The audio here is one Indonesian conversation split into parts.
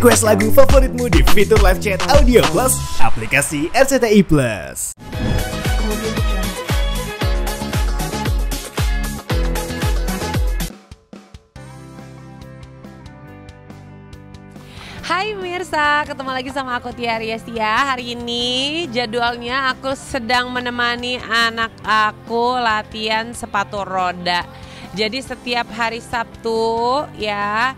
Request lagu favoritmu di fitur live chat Audio Plus aplikasi RCTI Plus. Hai pemirsa, ketemu lagi sama aku Tia Riastia. Hari ini jadwalnya aku sedang menemani anak aku latihan sepatu roda. Jadi setiap hari Sabtu ya,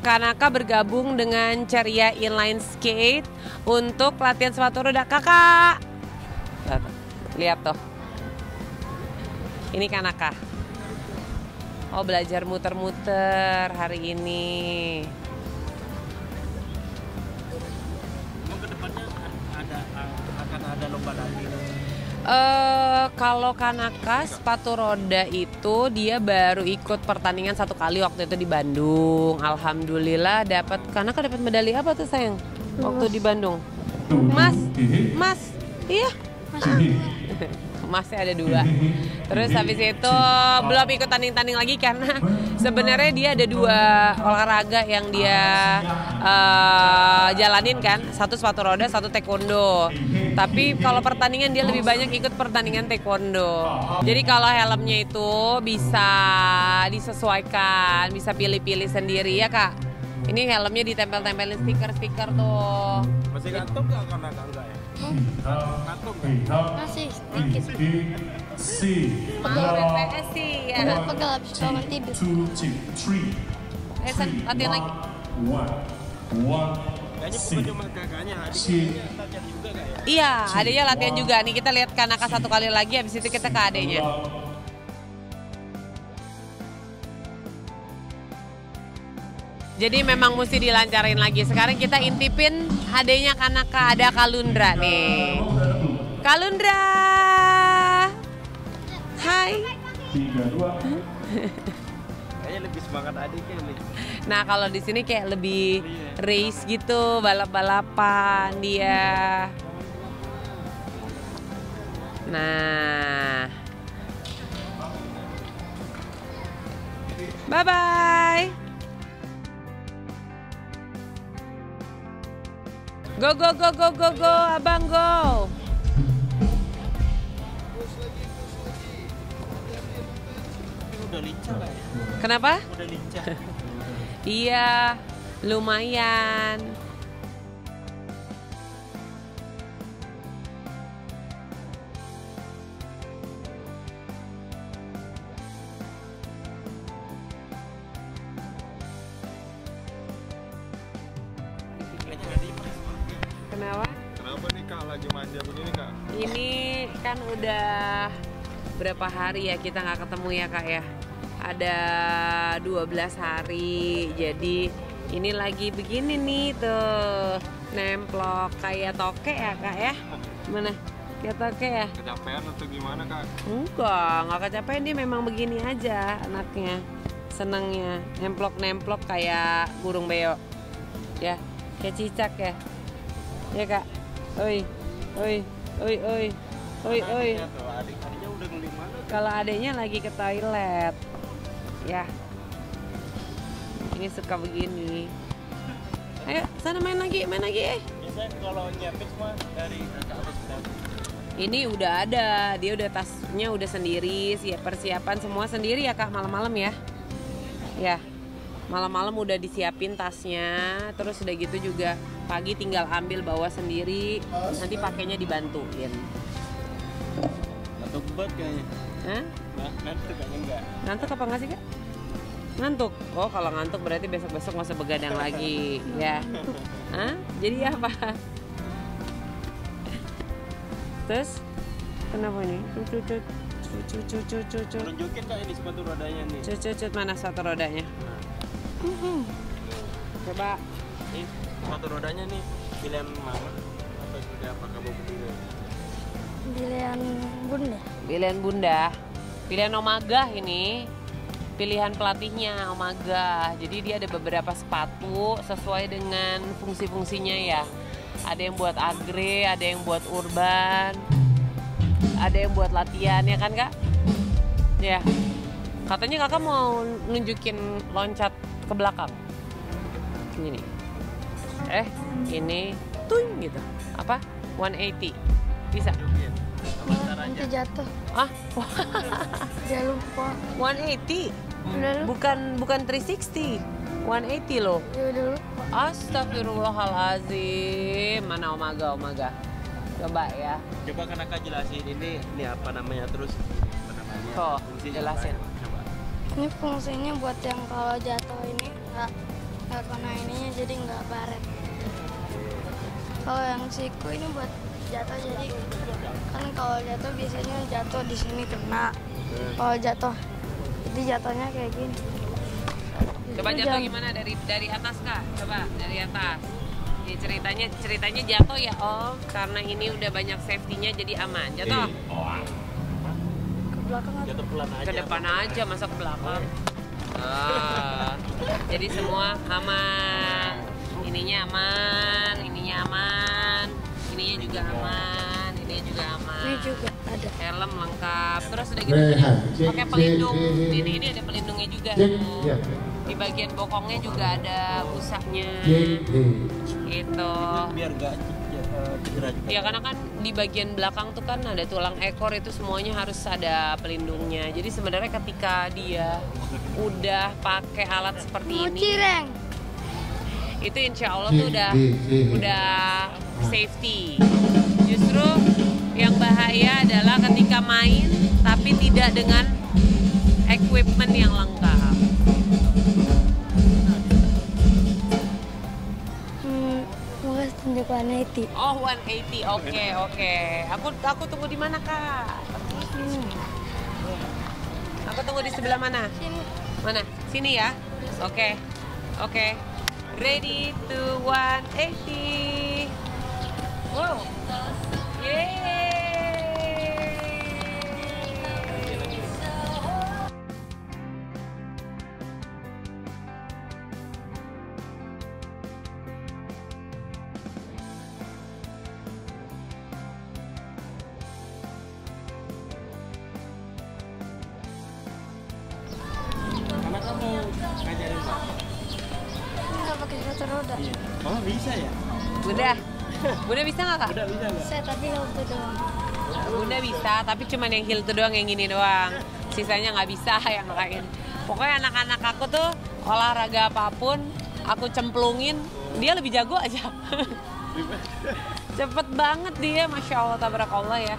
Kanaka bergabung dengan Ceria Inline Skate untuk latihan sepatu roda. Kakak, lihat tuh, ini Kanaka. Oh, belajar muter-muter hari ini. Akan ada lomba lagi. Kalau Kanaka sepatu roda itu dia baru ikut pertandingan satu kali waktu itu di Bandung. Alhamdulillah Kanaka dapat medali apa tuh sayang? Waktu di Bandung. Mas, iya. Masnya ada 2. Terus habis itu belum ikut tanding-tanding lagi karena sebenarnya dia ada 2 olahraga yang dia jalanin kan. Satu sepatu roda, satu taekwondo. Tapi kalau pertandingan dia lebih banyak ikut pertandingan taekwondo. Jadi kalau helmnya itu bisa disesuaikan, bisa pilih-pilih sendiri ya kak. Ini helmnya ditempel-tempelin stiker-stiker tuh. Masih ngantuk nggak karena enggak ya? Ngantuk nggak? Masih sedikit. Mau BPS sih ya. Pegel habis bangun tidur. Latihan lagi. Kayaknya bukan cuma kakaknya, adiknya latihan juga nggak ya? Iya, adanya latihan juga. Nih kita lihat Kanaka satu kali lagi, habis itu kita ke adanya. Jadi memang mesti dilancarin lagi. Sekarang kita intipin adanya Kanaka, ada Kalundra nih. Kalundra. Hai. Kayaknya lebih semangat adiknya nih. Nah, kalau di sini kayak lebih race gitu, balap-balapan dia. Nah. Bye-bye. Go, go, go, go, go, go, abang go. Udah lincah lah ya? Kenapa? Udah lincah. Iya, lumayan. Kenapa? Kenapa nih kak lagi manja begini kak? Ini kan udah berapa hari ya kita nggak ketemu ya kak ya. Ada 12 hari. Jadi ini lagi begini nih tuh. Nemplok kayak toke ya kak ya. Mana? Kayak toke ya? Kecapean atau gimana kak? Nggak kecapean, dia memang begini aja anaknya. Senangnya nemplok-nemplok kayak burung beo. Ya, kayak cicak ya. Ya kak, oi, oi, oi, oi, oi, oi. Adiknya udah ngeli mana? Kalau adeknya lagi ke toilet, ya. Ini suka begini. Ayo, sana main lagi. Biasanya kalau nyiapin semua dari kakak atau sudah? Ini udah ada, dia udah tasnya udah sendiri, siap persiapan semua sendiri ya kak, malam-malam ya. Ya, malam-malam udah disiapin tasnya, terus udah gitu juga. Pagi tinggal ambil bawa sendiri, nanti pakainya dibantuin. Ngantuk banget kayaknya. Hah? Ngantuk kayaknya enggak. Ngantuk apa nggak sih kak? Ngantuk? Oh kalau ngantuk berarti besok-besok nggak usah begadang lagi ya. Hah? Jadi apa? Terus? Kenapa nih? Cucut. Tunjukin kak ini sepatu rodanya nih. Cucut mana sepatu rodanya? Coba. Ini sepatu rodanya nih pilihan mama atau sudah apa kamu berdua? Pilihan bunda. Pilihan bunda. Pilihan Omaga ini. Pilihan pelatihnya Omaga. Jadi dia ada beberapa sepatu sesuai dengan fungsi-fungsinya ya. Ada yang buat agre, ada yang buat urban, ada yang buat latihan ya kan kak? Ya. Katanya kakak mau nunjukin loncat ke belakang. Gini. Ini tuing gitu. Apa? 180. Bisa? Nanti jatuh. Ah, Dia lupa. 180. Udah lupa. Bukan 360. 180 loh. Ya udah lupa. Astagfirullahalazim. Mana Omaga? Coba ya. Coba kan Kakak jelasin ini apa namanya terus apa namanya? Tuh, fungsinya jelasin. apa? Coba. Ini fungsinya buat yang kalau jatuh ini nggak kena ininya, jadi nggak baret. Kalau yang siku ini buat jatuh, jadi kan kalau jatuh biasanya jatuh di sini kena. Kalau jatuh, jadi jatuhnya kayak gini. Coba Itu jatuh jam- gimana dari atas Kak? Coba dari atas. Ini ceritanya jatuh ya Om, karena ini udah banyak safety-nya jadi aman. Jatuh Ke belakang atau Jatuh pelan aja. ke depan aja, masa ke belakang. Ah, jadi semua aman. Ininya aman, ininya juga aman, ininya juga aman. ini juga ada. Helm lengkap. Terus udah gitu pakai pelindung. Ini ada pelindungnya juga. Tuh. Di bagian bokongnya juga ada busanya. Gitu. Biar nggak cedera juga. Ya karena kan di bagian belakang tuh kan ada tulang ekor, itu semuanya harus ada pelindungnya. Jadi sebenarnya ketika dia udah pakai alat seperti Mau ini, cireng. itu insya Allah tuh udah safety. Justru yang bahaya adalah ketika main tapi tidak dengan equipment yang lengkap. Mau tunjuk warna itu. Oh 180, oke. Aku tunggu di mana Kak? Aku tunggu di sebelah mana? Sini. Mana? Sini ya? Oke. Ready to 180. Wow. Yeay. Karena kamu ngajarin Pak. Nggak pakai sepatu roda. Iya. Oh bisa ya? Bunda bisa nggak Kak? Udah bisa nggak? Saya tapi waktu doang. Bunda bisa, tapi cuman yang heel tuh doang, yang gini doang. Sisanya nggak bisa yang lain. Pokoknya anak-anak aku tuh olahraga apapun, aku cemplungin, dia lebih jago aja. Cepet banget dia, Masya Allah, tabarakallah ya.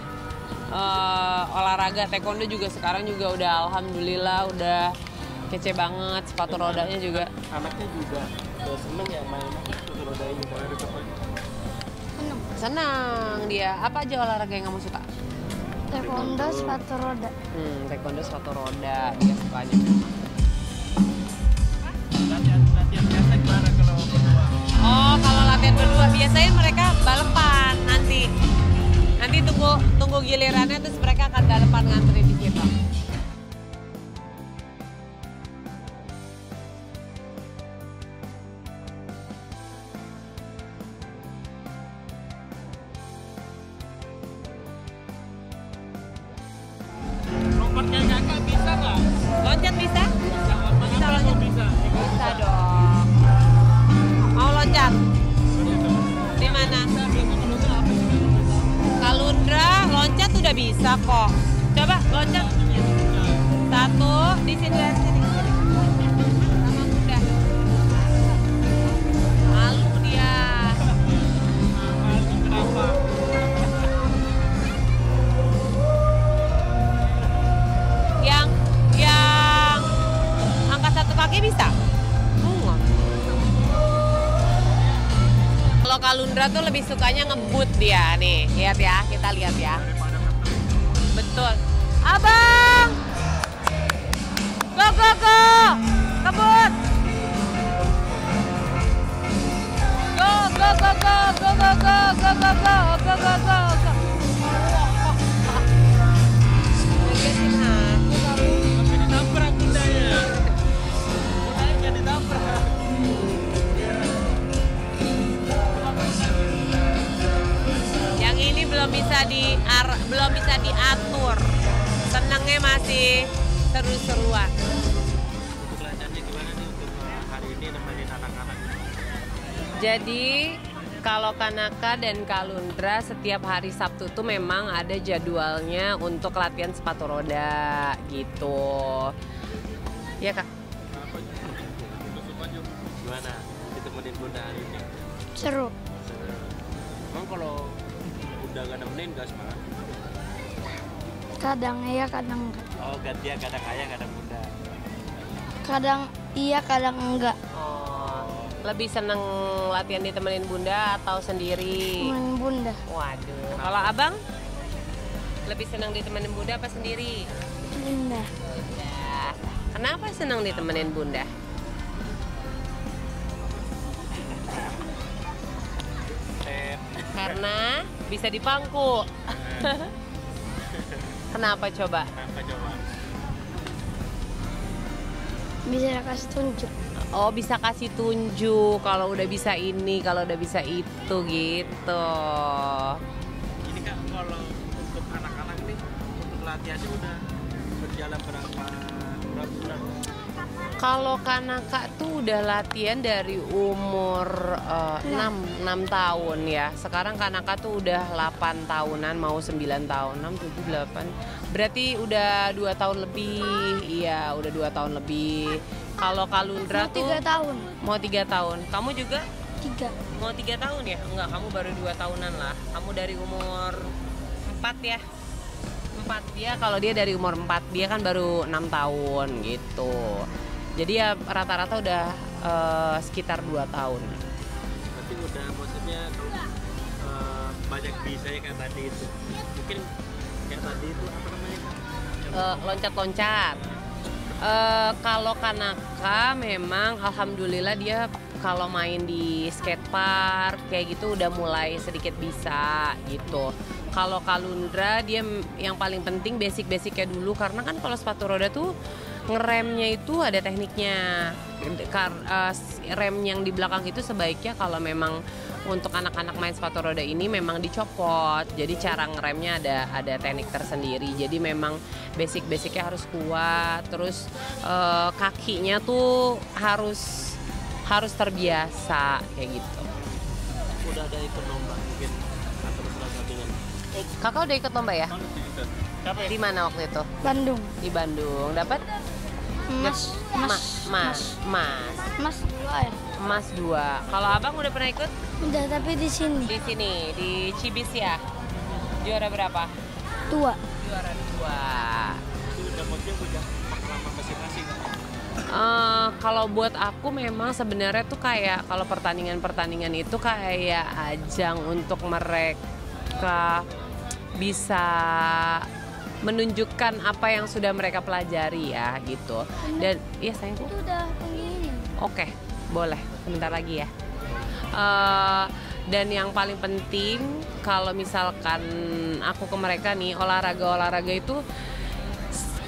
Olahraga taekwondo juga sekarang juga udah alhamdulillah udah kece banget, sepatu rodanya juga. Anaknya juga seneng ya main sepatu roda ini. Senang dia. Apa aja olahraga yang kamu suka? Taekwondo sepatu roda. Taekwondo sepatu roda dia sukanya. Latihan biasa gimana kalau berdua? Oh, kalau latihan berdua biasanya mereka balapan nanti. Nanti tunggu gilirannya terus mereka akan balapan ngantri di situ. Lompat kayak kakak bisa nggak? Loncat bisa? Bisa Bisa loncat. bisa. Bisa dong. Mau loncat? Di mana? Kalundra loncat udah bisa kok. Coba loncat. Satu di sini dan sini. Sama Bunda. Malu dia. Kenapa? Yang angkat satu kaki bisa? Enggak. Kalau Kalundra tuh lebih sukanya ngebut dia nih. Lihat ya, kita lihat ya. Betul. Abang! Go, go, go! Kebut! Go, go, go, go, go, go, go, go, go, go, go, go, go, go. Ngagetin aku kamu. Tapi ditabrak bundanya. Bundanya nggak ditabrak. Yang ini belum bisa diatur. Senengnya masih seru-seruan. Untuk latihannya gimana nih untuk hari ini nemenin anak-anak? Jadi kalau Kanaka dan Kalundra setiap hari Sabtu tuh memang ada jadwalnya untuk latihan sepatu roda gitu. Ya Kak? Gimana? Ditemenin Bunda hari ini? Seru. Emang kalau Bunda gak nemenin gak semangat? Kadang iya, kadang enggak. Oh gantian, kadang ayah, kadang Bunda. Kadang iya, kadang enggak. Oh, lebih seneng latihan ditemenin Bunda atau sendiri? Main Bunda. Waduh. Kalau Abang? Lebih seneng ditemenin Bunda apa sendiri? Bunda. Bunda. Kenapa seneng ditemenin Bunda? Karena bisa dipangku. Kenapa coba? Kenapa coba? Bisa kasih tunjuk. Oh, bisa kasih tunjuk kalau udah bisa ini, kalau udah bisa itu gitu. Ini Kak, kalau untuk anak-anak nih, untuk latihannya udah berjalan berapa bulan? Kalau Kanaka tuh udah latihan dari umur 6 tahun ya. Sekarang Kanaka tuh udah 8 tahunan, mau 9 tahun, 6, 7, 8. Berarti udah 2 tahun lebih. Iya, udah 2 tahun lebih. Kalau Kalundra Mau tuh 3 tahun. mau 3 tahun. Kamu juga 3. mau 3 tahun ya? Enggak, kamu baru 2 tahunan lah. Kamu dari umur 4 ya? 4 dia, kalau dia dari umur 4, dia kan baru 6 tahun gitu. Jadi ya rata-rata udah sekitar 2 tahun. Berarti udah maksudnya kalau banyak bisa ya kayak tadi itu. Mungkin kayak tadi itu apa namanya Kak? Loncat-loncat. Kalau Kanaka memang alhamdulillah dia kalau main di skatepark kayak gitu udah mulai sedikit bisa gitu. Kalau Kalundra dia yang paling penting basic-basicnya dulu, karena kan kalau sepatu roda tuh ngeremnya itu ada tekniknya. Rem yang di belakang itu sebaiknya kalau memang untuk anak-anak main sepatu roda ini memang dicopot. Jadi cara ngeremnya ada teknik tersendiri. Jadi memang basic-basicnya harus kuat. Terus kakinya tuh harus terbiasa kayak gitu. Udah ada ikut lomba mungkin atau salah satunya. Kakak udah ikut lomba ya? Di mana waktu itu? Bandung. Di Bandung. Dapat Mas. Mas 2 ya? Emas 2. Kalau Abang udah pernah ikut? Udah, tapi di sini. Di sini, di Cibis ya. Juara berapa? 2. Juara 2. Itu udah maksudnya udah pengalaman masing-masing. Kalau buat aku memang sebenarnya tuh kayak kalau pertandingan itu kayak ajang untuk mereka bisa menunjukkan apa yang sudah mereka pelajari ya gitu. Dan iya sayangku. Itu udah begini. Oke, boleh. Sebentar lagi ya. Dan yang paling penting kalau misalkan aku ke mereka nih, olahraga itu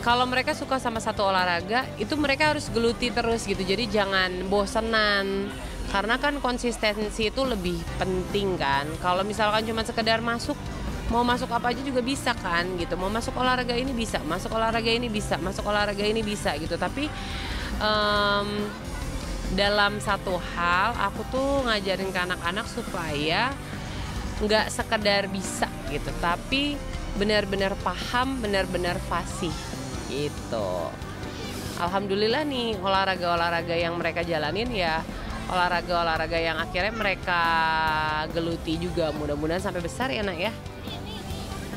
kalau mereka suka sama satu olahraga itu mereka harus geluti terus gitu. Jadi jangan bosenan, karena kan konsistensi itu lebih penting kan. Kalau misalkan cuma sekedar mau masuk apa aja juga bisa kan gitu. Mau masuk olahraga ini bisa, masuk olahraga ini bisa, masuk olahraga ini bisa gitu. Tapi dalam satu hal aku tuh ngajarin ke anak-anak supaya nggak sekedar bisa gitu, tapi benar-benar paham, benar-benar fasih gitu. Alhamdulillah nih olahraga-olahraga yang mereka jalanin ya olahraga-olahraga yang akhirnya mereka geluti juga. Mudah-mudahan sampai besar ya nak ya.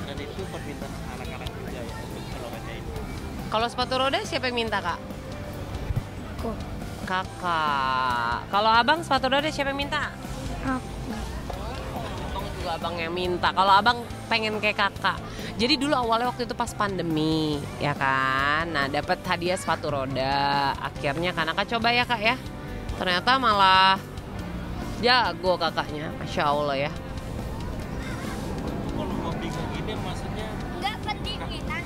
Dan itu permintaan anak-anak juga ya untuk olahraga ini. Kalau sepatu roda siapa yang minta kak? Aku. Kakak. Kalau abang sepatu roda siapa yang minta? Aku. Abang juga abang yang minta. Kalau abang pengen kayak kakak. Jadi dulu awalnya waktu itu pas pandemi ya kan. Nah dapat hadiah sepatu roda. Akhirnya Kanaka coba ya kak ya. Ternyata malah jago kakaknya. Masya Allah ya. Kalau hobi kayak gini maksudnya Enggak pendinginan.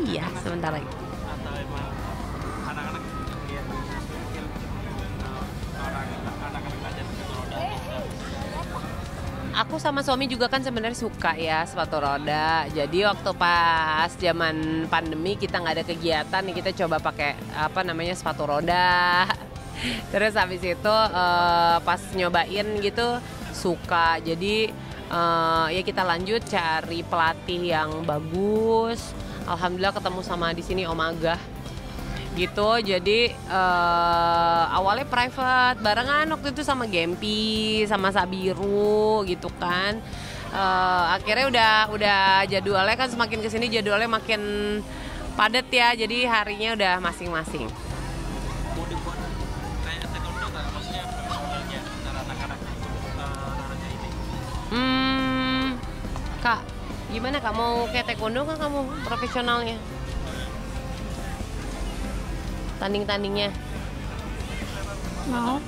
Iya sebentar lagi. atau emang anak-anak lihat mungkin anak-anak belajar sepatu roda Aku sama suami juga kan sebenarnya suka ya sepatu roda. Jadi waktu pas zaman pandemi kita nggak ada kegiatan nih, kita coba pakai apa namanya sepatu roda. Terus habis itu pas nyobain gitu suka. Jadi ya kita lanjut cari pelatih yang bagus. Alhamdulillah ketemu sama di sini Om Agah gitu. Jadi awalnya private barengan waktu itu sama Gempi, sama Sabiru gitu kan. Akhirnya udah jadwalnya kan semakin kesini jadwalnya makin padat ya. Jadi harinya udah masing-masing. Mau dibuat kayak taekwondo nggak? Maksudnya profesionalnya antara anak-anak olahraga ini. Kak, gimana Kak, mau kayak taekwondo kan kamu profesionalnya? Tanding-tandingnya? Mau.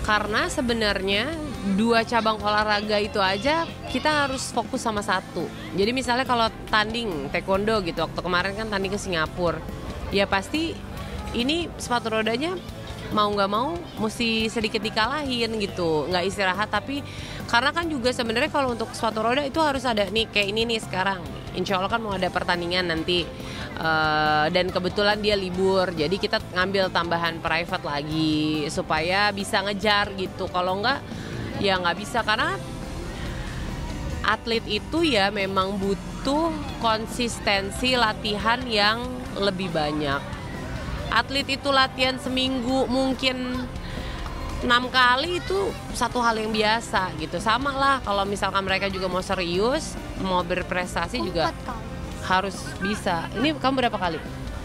Karena sebenarnya 2 cabang olahraga itu aja kita harus fokus sama satu. Jadi misalnya kalau tanding taekwondo gitu, waktu kemarin kan tanding ke Singapura, ya pasti ini sepatu rodanya mau nggak mau mesti sedikit dikalahin gitu, nggak istirahat. Tapi karena kan juga sebenarnya kalau untuk sepatu roda itu harus ada nih kayak ini nih sekarang. Insya Allah kan mau ada pertandingan nanti dan kebetulan dia libur, jadi kita ngambil tambahan private lagi supaya bisa ngejar gitu. Kalau nggak ya nggak bisa, karena atlet itu ya memang butuh konsistensi latihan yang lebih banyak. Atlet itu latihan seminggu mungkin 6 kali itu satu hal yang biasa gitu. Sama lah kalau misalkan mereka juga mau serius, mau berprestasi juga 4 kali. harus bisa. Ini kamu berapa kali?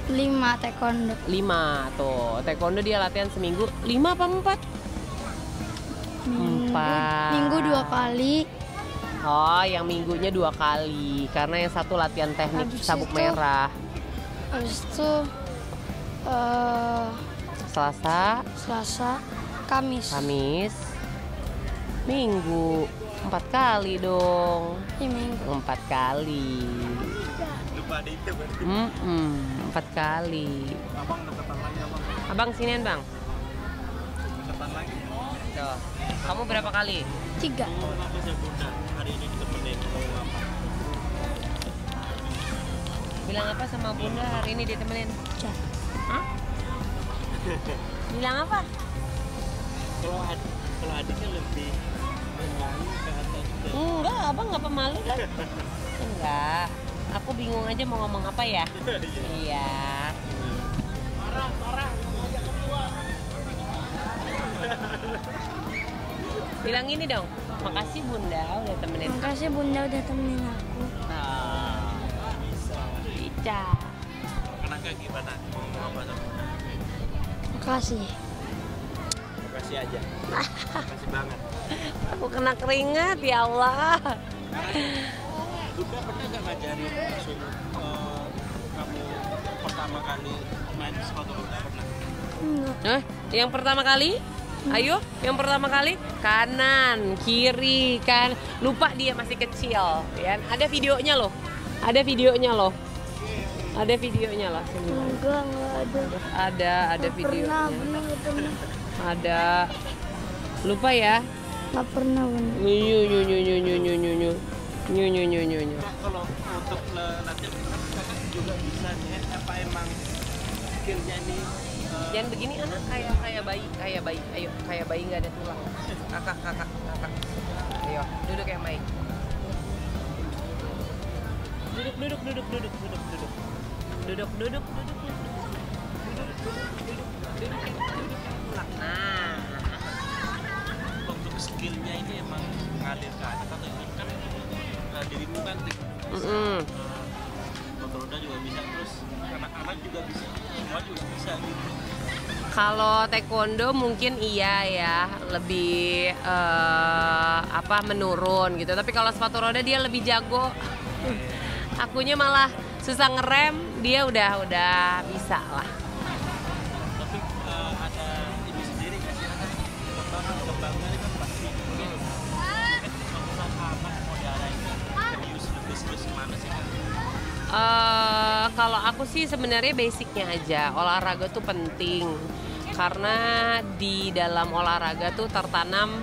5 taekwondo. 5 tuh. Taekwondo dia latihan seminggu 5 apa 4? 4. Minggu 2 kali. Oh, yang minggunya 2 kali. Karena yang satu latihan teknik Habis sabuk itu- merah. Habis itu Selasa, Kamis. Minggu 4 kali dong. Iya, Minggu. 4 kali. Lupa ada itu berarti. 4 kali. Abang deketan lagi abang. Abang sinian bang. Deketan lagi. Tuh. Kamu berapa kali? 3. Mau apa sih Bunda? Hari ini ditemenin mau apa? Bilang apa sama Bunda hari ini ditemenin? Ja. Hah? Bilang apa? Kalau adiknya lebih pemalu ke atas. Enggak, abang nggak pemalu kan? Enggak. Aku bingung aja mau ngomong apa ya. Iya. Bilang ini dong. Makasih Bunda udah temenin. Makasih Bunda udah temenin aku. Ica. Kenapa gimana? Mau ngomong apa sama Bunda? Makasih. Makasih aja. Makasih banget. Aku kena keringat ya Allah. Bunda pernah nggak ngajarin suruh kamu pertama kali main sepatu roda pernah? Enggak. Yang pertama kali? Ayo, yang pertama kali kanan, kiri, kan. Lupa dia masih kecil, ya. Ada videonya loh. Ada videonya loh. Ada videonya loh. Sini. Enggak ada. Ada Nggak videonya. pernah, nggak pernah. Ada. Lupa ya. Nggak pernah, Bunda. Nyu nyu nyu nyu nyu nyu nyu nyu. Nyu nyu nyu nyu nyu. Nah, kalau untuk latihan kakak juga bisa nih, apa emang skillnya nih? Jangan begini anak, kayak bayi. Ayo, kayak bayi nggak ada tulang. Kakak. Ayo, duduk yang baik. Duduk. Nah, Untuk skillnya ini emang ngalir ke anak atau ini kan dirimu kan motor roda juga bisa, terus anak-anak juga bisa, semua juga bisa gitu. kalau taekwondo mungkin iya ya, lebih menurun gitu. Tapi kalau sepatu roda dia lebih jago. Akunya malah susah ngerem, dia udah bisa lah. Tapi ada ini sendiri nggak sih, ada kembangnya kan pasti mungkin suatu saat anak mau diarahin serius lebih serius kemana sih kan? Kalau aku sih sebenarnya basicnya aja, olahraga tuh penting karena di dalam olahraga tuh tertanam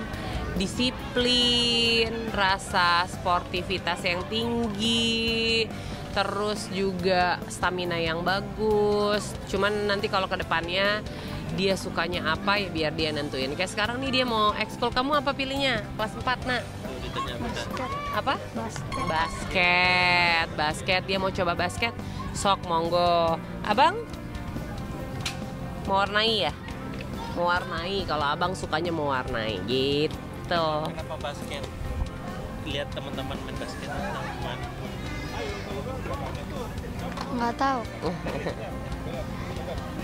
disiplin, rasa sportivitas yang tinggi, terus juga stamina yang bagus. Cuman nanti kalau ke depannya dia sukanya apa ya biar dia nentuin. Kayak sekarang nih dia mau ekskul, kamu apa pilihnya? Kelas 4 nak? Basket. Apa? Basket. Basket, dia mau coba basket. Sok monggo. Abang mau warnai ya? Mau warnai, kalau abang sukanya mau warnai gitu. Kenapa basket? Lihat teman-teman main basket atau gimana? Nggak tahu.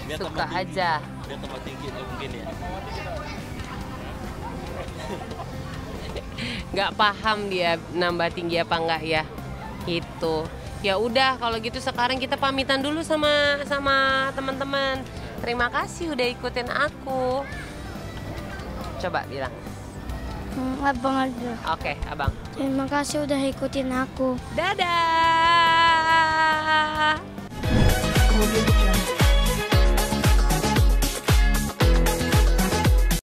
Biar Suka tambah tinggi. aja. Biar tambah tinggi mungkin ya. Nggak paham dia nambah tinggi apa enggak ya. Itu. Ya udah kalau gitu sekarang kita pamitan dulu sama teman-teman. Terima kasih udah ikutin aku. Coba bilang. Abang aja. Oke, abang. Terima kasih udah ikutin aku. Dadah.